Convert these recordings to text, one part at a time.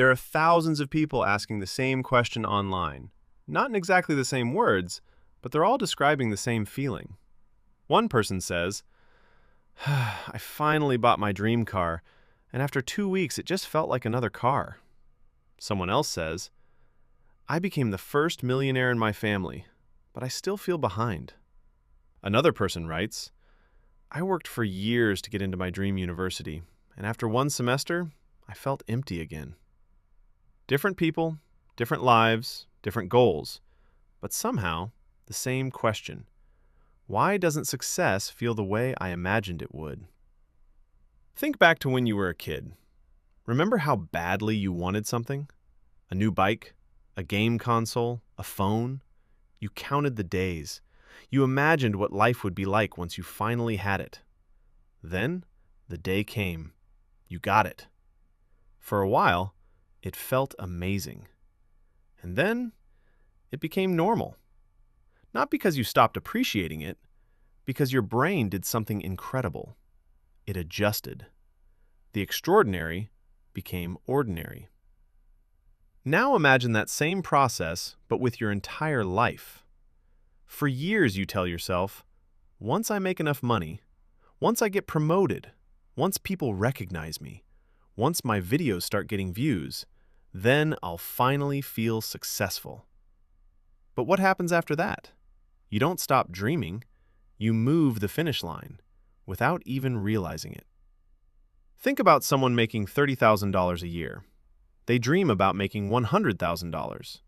There are thousands of people asking the same question online. Not in exactly the same words, but they're all describing the same feeling. One person says, I finally bought my dream car, and after 2 weeks it just felt like another car. Someone else says, I became the first millionaire in my family, but I still feel behind. Another person writes, I worked for years to get into my dream university, and after one semester, I felt empty again. Different people, different lives, different goals, but somehow the same question. Why doesn't success feel the way I imagined it would? Think back to when you were a kid. Remember how badly you wanted something? A new bike, a game console, a phone? You counted the days. You imagined what life would be like once you finally had it. Then, the day came. You got it. For a while, it felt amazing. And then, it became normal. Not because you stopped appreciating it, because your brain did something incredible. It adjusted. The extraordinary became ordinary. Now imagine that same process, but with your entire life. For years you tell yourself, once I make enough money, once I get promoted, once people recognize me, once my videos start getting views, then I'll finally feel successful. But what happens after that? You don't stop dreaming, you move the finish line without even realizing it. Think about someone making $30,000 a year. They dream about making $100,000.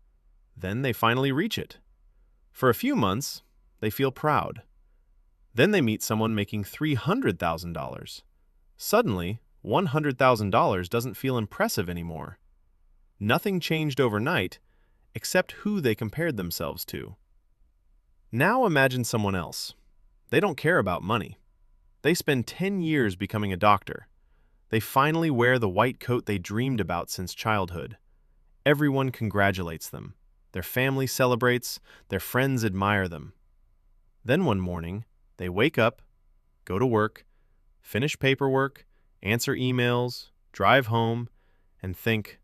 Then they finally reach it. For a few months, they feel proud. Then they meet someone making $300,000. Suddenly, $100,000 doesn't feel impressive anymore. Nothing changed overnight except who they compared themselves to. Now imagine someone else. They don't care about money. They spend 10 years becoming a doctor. They finally wear the white coat they dreamed about since childhood. Everyone congratulates them. Their family celebrates. Their friends admire them. Then one morning, they wake up, go to work, finish paperwork, answer emails, drive home, and think,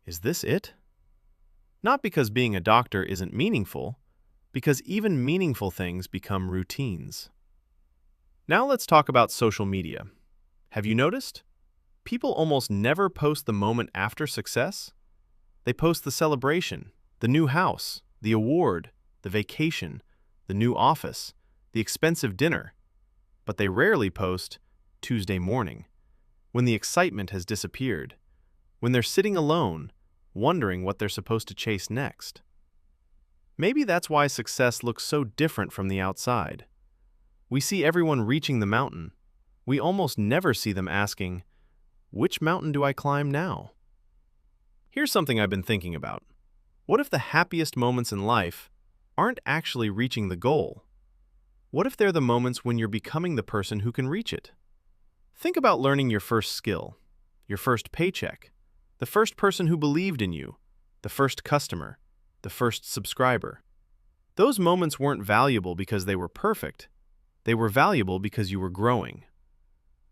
is this it? Not because being a doctor isn't meaningful, because even meaningful things become routines. Now let's talk about social media. Have you noticed? People almost never post the moment after success. They post the celebration, the new house, the award, the vacation, the new office, the expensive dinner. But they rarely post Tuesday morning, when the excitement has disappeared, when they're sitting alone, wondering what they're supposed to chase next. Maybe that's why success looks so different from the outside. We see everyone reaching the mountain. We almost never see them asking, which mountain do I climb now? Here's something I've been thinking about. What if the happiest moments in life aren't actually reaching the goal? What if they're the moments when you're becoming the person who can reach it? Think about learning your first skill, your first paycheck, the first person who believed in you, the first customer, the first subscriber. Those moments weren't valuable because they were perfect. They were valuable because you were growing.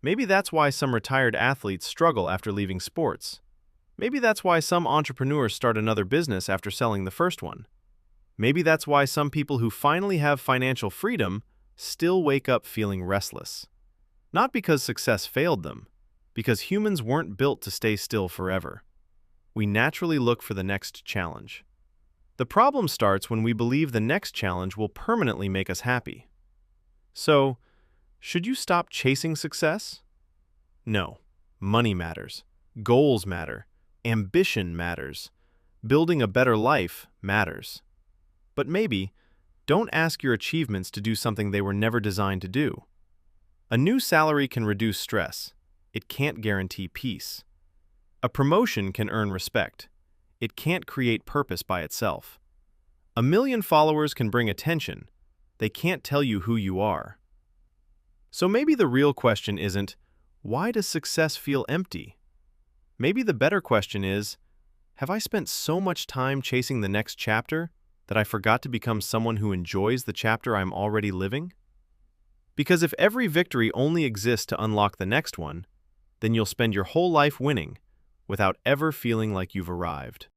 Maybe that's why some retired athletes struggle after leaving sports. Maybe that's why some entrepreneurs start another business after selling the first one. Maybe that's why some people who finally have financial freedom still wake up feeling restless. Not because success failed them, because humans weren't built to stay still forever. We naturally look for the next challenge. The problem starts when we believe the next challenge will permanently make us happy. So, should you stop chasing success? No. Money matters. Goals matter. Ambition matters. Building a better life matters. But maybe, don't ask your achievements to do something they were never designed to do. A new salary can reduce stress. It can't guarantee peace. A promotion can earn respect. It can't create purpose by itself. 1 million followers can bring attention. They can't tell you who you are. So maybe the real question isn't, why does success feel empty? Maybe the better question is, have I spent so much time chasing the next chapter that I forgot to become someone who enjoys the chapter I'm already living? Because if every victory only exists to unlock the next one, then you'll spend your whole life winning, without ever feeling like you've arrived.